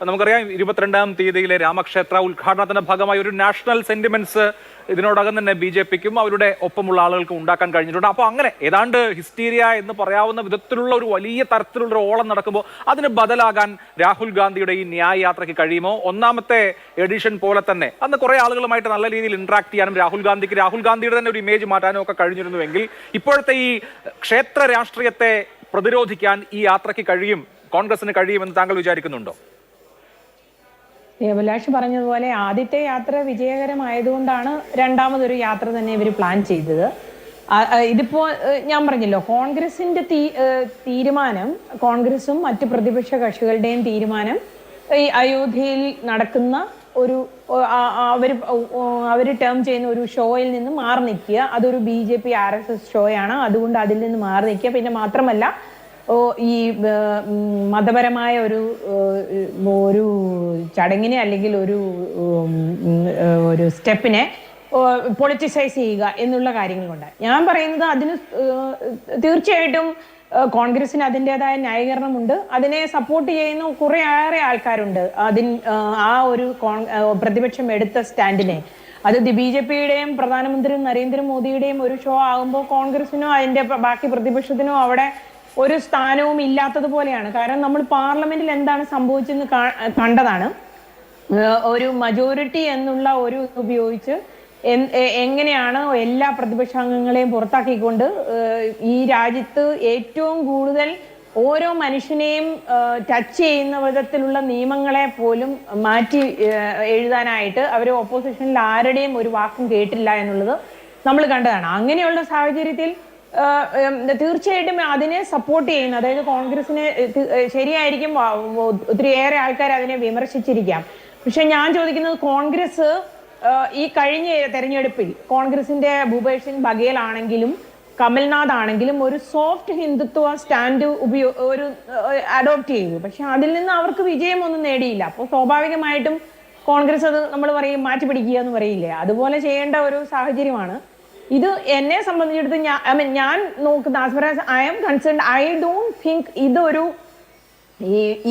നമുക്കറിയാം 22-ാം തീയതിയിലെ രാമക്ഷേത്ര ഉദ്ഘാടനത്തിന്റെ ഭാഗമായി ഒരു നാഷണൽ സെന്റിമെന്റ്സ് ഇതിനോടകം തന്നെ BJPക്കും അവരുടെ ഒപ്പമുള്ള ആളുകൾക്കും ഉണ്ടാക്കാൻ കഴിഞ്ഞിട്ടുണ്ട്. അപ്പോൾ അങ്ങനെ ഏതാണ്ട് ഹിസ്റ്റീരിയ എന്ന് പറയാവുന്ന വിധത്തിലുള്ള ഒരു വലിയ തരത്തിലുള്ള ഒരു ഓളം നടക്കുമ്പോൾ അതിന് ബദലാകാൻ രാഹുൽ ഗാന്ധിയുടെ ഈ ന്യായ യാത്രയ്ക്ക് കഴിയുമോ? ഒന്നാമത്തെ എഡിഷൻ പോലെ തന്നെ അന്ന് കുറെ ആളുകളുമായിട്ട് നല്ല രീതിയിൽ ഇന്ററാക്ട് ചെയ്യാനും രാഹുൽ ഗാന്ധിയുടെ തന്നെ ഒരു ഇമേജ് മാറ്റാനും ഒക്കെ കഴിഞ്ഞിരുന്നുവെങ്കിൽ ഇപ്പോഴത്തെ ഈ ക്ഷേത്ര രാഷ്ട്രീയത്തെ പ്രതിരോധിക്കാൻ ഈ യാത്രയ്ക്ക് കോൺഗ്രസിന് കഴിയുമെന്ന് താങ്കൾ വിചാരിക്കുന്നുണ്ടോ? അഭിലാഷ് പറഞ്ഞതുപോലെ ആദ്യത്തെ യാത്ര വിജയകരമായതുകൊണ്ടാണ് രണ്ടാമതൊരു യാത്ര തന്നെ ഇവർ പ്ലാൻ ചെയ്തത്. ഇതിപ്പോ ഞാൻ പറഞ്ഞല്ലോ, കോൺഗ്രസിന്റെ തീരുമാനം, കോൺഗ്രസും മറ്റു പ്രതിപക്ഷ കക്ഷികളുടെയും തീരുമാനം ഈ അയോധ്യയിൽ നടക്കുന്ന ഒരു അവര് ടേം ചെയ്യുന്ന ഒരു ഷോയിൽ നിന്ന് മാറി നിൽക്കുക. അതൊരു BJP RSS ഷോയാണ്, അതുകൊണ്ട് അതിൽ നിന്ന് മാറി നിൽക്കുക. പിന്നെ മാത്രമല്ല ഈ മതപരമായ ഒരു ചടങ്ങിനെ അല്ലെങ്കിൽ ഒരു സ്റ്റെപ്പിനെ പൊളിറ്റിസൈസ് ചെയ്യുക എന്നുള്ള കാര്യങ്ങളുണ്ട്. ഞാൻ പറയുന്നത് അതിന് തീർച്ചയായിട്ടും കോൺഗ്രസിന് അതിൻ്റെതായ ന്യായീകരണമുണ്ട്. അതിനെ സപ്പോർട്ട് ചെയ്യുന്ന കുറേയേറെ ആൾക്കാരുണ്ട്. ആ ഒരു പ്രതിപക്ഷം എടുത്ത സ്റ്റാൻഡിനെ, അത് BJPയുടെയും പ്രധാനമന്ത്രി നരേന്ദ്രമോദിയുടെയും ഒരു ഷോ ആകുമ്പോൾ കോൺഗ്രസിനോ അതിന്റെ ബാക്കി പ്രതിപക്ഷത്തിനോ അവിടെ ഒരു സ്ഥാനവും ഇല്ലാത്തതുപോലെയാണ്. കാരണം നമ്മൾ പാർലമെന്റിൽ എന്താണ് സംഭവിച്ചെന്ന് കണ്ടതാണ്. ഒരു മജോറിറ്റി എന്നുള്ള ഒരു ഉപയോഗിച്ച് എങ്ങനെയാണ് എല്ലാ പ്രതിപക്ഷാംഗങ്ങളെയും പുറത്താക്കിക്കൊണ്ട് ഈ രാജ്യത്ത് ഏറ്റവും കൂടുതൽ ഓരോ മനുഷ്യനെയും ടച്ച് ചെയ്യുന്ന വിധത്തിലുള്ള നിയമങ്ങളെ പോലും മാറ്റി എഴുതാനായിട്ട് അവർ ഓപ്പോസിഷനിൽ ആരുടെയും ഒരു വാക്കും കേട്ടില്ല എന്നുള്ളത് നമ്മൾ കണ്ടതാണ്. അങ്ങനെയുള്ള സാഹചര്യത്തിൽ തീർച്ചയായിട്ടും അതിനെ സപ്പോർട്ട് ചെയ്യുന്നു. അതായത് കോൺഗ്രസിനെ ശരിയായിരിക്കും, ഒത്തിരിയേറെ ആൾക്കാർ അതിനെ വിമർശിച്ചിരിക്കാം. പക്ഷെ ഞാൻ ചോദിക്കുന്നത്, കോൺഗ്രസ് ഈ കഴിഞ്ഞ തെരഞ്ഞെടുപ്പിൽ കോൺഗ്രസിന്റെ ഭൂപേഷ് സിംഗ് ബഘേൽ ആണെങ്കിലും കമൽനാഥ് ആണെങ്കിലും ഒരു സോഫ്റ്റ് ഹിന്ദുത്വ സ്റ്റാൻഡ് അഡോപ്റ്റ് ചെയ്തു. പക്ഷെ അതിൽ നിന്ന് അവർക്ക് വിജയമൊന്നും നേടിയില്ല. അപ്പോൾ സ്വാഭാവികമായിട്ടും കോൺഗ്രസ് അത് നമ്മൾ പറയും മാറ്റി പിടിക്കുക എന്ന് പറയില്ലേ, അതുപോലെ ചെയ്യേണ്ട ഒരു സാഹചര്യമാണ്. ഇത് എന്നെ സംബന്ധിച്ചിടത്ത് ഞാൻ നോക്കുന്ന, as far as I am concerned, I don't think ഇതൊരു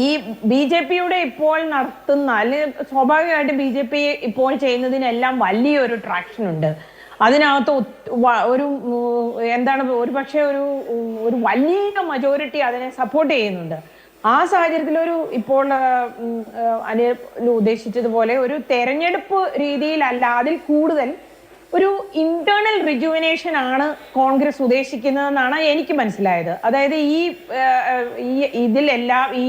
ഈ BJPയുടെ ഇപ്പോൾ നടത്തുന്ന, അല്ലെങ്കിൽ സ്വാഭാവികമായിട്ട് BJP ഇപ്പോൾ ചെയ്യുന്നതിനെല്ലാം വലിയൊരു ട്രാക്ഷൻ ഉണ്ട്. അതിനകത്ത് ഒരു പക്ഷേ ഒരു വലിയ മജോറിറ്റി അതിനെ സപ്പോർട്ട് ചെയ്യുന്നുണ്ട്. ആ സാഹചര്യത്തിൽ ഇപ്പോൾ ഉദ്ദേശിച്ചതുപോലെ ഒരു തെരഞ്ഞെടുപ്പ് രീതിയിലല്ല, അതിൽ കൂടുതൽ ഒരു ഇന്റേണൽ റിജുവിനേഷൻ ആണ് കോൺഗ്രസ് ഉദ്ദേശിക്കുന്നതെന്നാണ് എനിക്ക് മനസ്സിലായത്. അതായത് ഇതിലെല്ലാം ഈ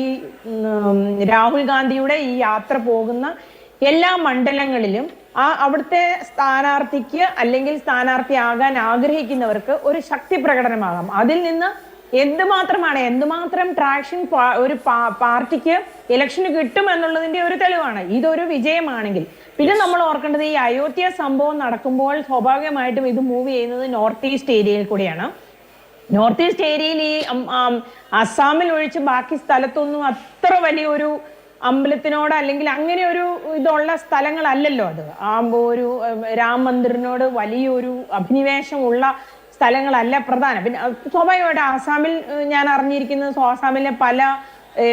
രാഹുൽ ഗാന്ധിയുടെ ഈ യാത്ര പോകുന്ന എല്ലാ മണ്ഡലങ്ങളിലും അവിടുത്തെ സ്ഥാനാർത്ഥിക്ക് അല്ലെങ്കിൽ സ്ഥാനാർത്ഥിയാകാൻ ആഗ്രഹിക്കുന്നവർക്ക് ഒരു ശക്തി പ്രകടനമാകാം. അതിൽ നിന്ന് എന്തുമാത്രം ട്രാക്ഷൻ ഒരു പാർട്ടിക്ക് ഇലക്ഷന് കിട്ടും എന്നുള്ളതിന്റെ ഒരു തെളിവാണ്. ഇതൊരു വിജയമാണെങ്കിൽ. പിന്നെ നമ്മൾ ഓർക്കേണ്ടത്, ഈ അയോധ്യ സംഭവം നടക്കുമ്പോൾ സ്വാഭാവികമായിട്ടും ഇത് മൂവ് ചെയ്യുന്നത് നോർത്ത് ഈസ്റ്റ് ഏരിയയിൽ കൂടിയാണ്. നോർത്ത് ഈസ്റ്റ് ഏരിയയിൽ ഈ അസ്സാമിൽ ഒഴിച്ച് ബാക്കി സ്ഥലത്തൊന്നും അത്ര വലിയൊരു അമ്പലത്തിനോട് അല്ലെങ്കിൽ അങ്ങനെ ഒരു ഇതുള്ള സ്ഥലങ്ങളല്ലല്ലോ അത്. ഒരു രാം മന്ദിറിനോട് വലിയൊരു അഭിനിവേശമുള്ള സ്ഥലങ്ങളല്ല പ്രധാനം. പിന്നെ സ്വാഭാവികമായിട്ട് ആസാമിൽ ഞാൻ അറിഞ്ഞിരിക്കുന്നത്, ആസാമിലെ പല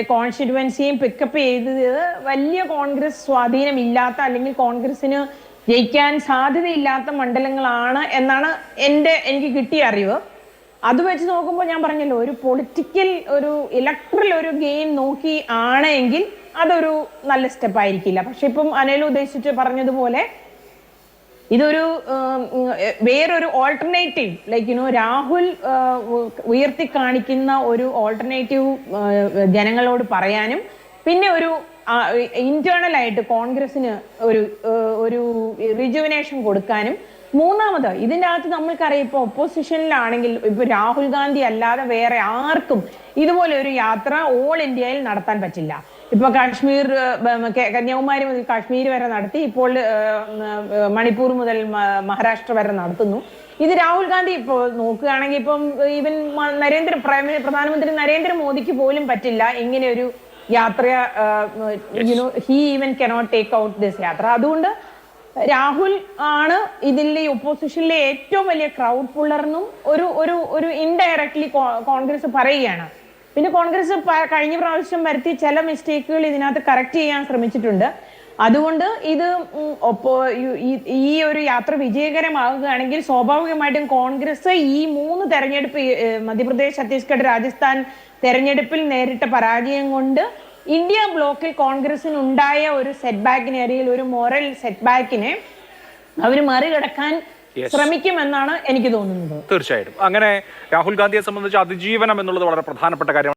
കോൺസ്റ്റിറ്റ്യുവൻസിയും പിക്കപ്പ് ചെയ്തത് വലിയ കോൺഗ്രസ് സ്വാധീനമില്ലാത്ത അല്ലെങ്കിൽ കോൺഗ്രസിന് ജയിക്കാൻ സാധ്യതയില്ലാത്ത മണ്ഡലങ്ങളാണ് എന്നാണ് എനിക്ക് കിട്ടിയ അറിവ്. അത് വെച്ച് നോക്കുമ്പോൾ ഞാൻ പറഞ്ഞല്ലോ, ഒരു പൊളിറ്റിക്കൽ ഒരു ഇലക്ട്രൽ ഒരു ഗെയിം നോക്കി ആണെങ്കിൽ അതൊരു നല്ല സ്റ്റെപ്പ് ആയിരിക്കില്ല. പക്ഷെ ഇപ്പം അനിൽ ഉദ്ദേശിച്ച് പറഞ്ഞതുപോലെ ഇതൊരു വേറൊരു ഓൾട്ടർനേറ്റീവ്, ലൈക്ക് രാഹുൽ ഉയർത്തി കാണിക്കുന്ന ഒരു ഓൾട്ടർനേറ്റീവ് ജനങ്ങളോട് പറയാനും, പിന്നെ ഒരു ഇന്റേണൽ ആയിട്ട് കോൺഗ്രസിന് ഒരു റിജുവിനേഷൻ കൊടുക്കാനും. മൂന്നാമത്, ഇതിൻ്റെ അകത്ത് നമ്മൾക്കറിയാം, ഇപ്പൊ ഒപ്പോസിഷനിലാണെങ്കിൽ ഇപ്പൊ രാഹുൽ ഗാന്ധി അല്ലാതെ വേറെ ആർക്കും ഇതുപോലെ ഒരു യാത്ര ഓൾ ഇന്ത്യയിൽ നടത്താൻ പറ്റില്ല. ഇപ്പൊ കന്യാകുമാരി മുതൽ കാശ്മീർ വരെ നടത്തി, ഇപ്പോൾ മണിപ്പൂർ മുതൽ മഹാരാഷ്ട്ര വരെ നടത്തുന്നു. ഇത് രാഹുൽ ഗാന്ധി ഇപ്പൊ നോക്കുകയാണെങ്കിൽ ഇപ്പം ഈവൻ പ്രധാനമന്ത്രി നരേന്ദ്രമോദിക്ക് പോലും പറ്റില്ല ഇങ്ങനെ ഒരു യാത്ര. He even cannot take out this യാത്ര. അതുകൊണ്ട് രാഹുൽ ആണ് ഇതിലെ ഒപ്പോസിഷനിലെ ഏറ്റവും വലിയ ക്രൗഡ് പുള്ളർന്നും ഒരു ഇൻഡയറക്ട്ലി കോൺഗ്രസ് പറയുകയാണ്. പിന്നെ കോൺഗ്രസ് കഴിഞ്ഞ പ്രാവശ്യം വരുത്തി ചില മിസ്റ്റേക്കുകൾ ഇതിനകത്ത് കറക്റ്റ് ചെയ്യാൻ ശ്രമിച്ചിട്ടുണ്ട്. അതുകൊണ്ട് ഇത് ഈ ഒരു യാത്ര വിജയകരമാകുകയാണെങ്കിൽ സ്വാഭാവികമായിട്ടും കോൺഗ്രസ് ഈ 3 തെരഞ്ഞെടുപ്പ്, മധ്യപ്രദേശ്, ഛത്തീസ്ഗഡ്, രാജസ്ഥാൻ തെരഞ്ഞെടുപ്പിൽ നേരിട്ട പരാജയം കൊണ്ട് ഇന്ത്യ ബ്ലോക്കിൽ കോൺഗ്രസിന് ഉണ്ടായ ഒരു സെറ്റ് ബാക്കിനെ, അല്ലെങ്കിൽ ഒരു മോറൽ സെറ്റ് ബാക്കിനെ അവർ മറികടക്കാൻ ശ്രമിക്കുമെന്നാണ് എനിക്ക് തോന്നുന്നത്. തീർച്ചയായിട്ടും അങ്ങനെ രാഹുൽ ഗാന്ധിയെ സംബന്ധിച്ച് അതിജീവനം എന്നുള്ളത് വളരെ പ്രധാനപ്പെട്ട കാര്യമാണ്.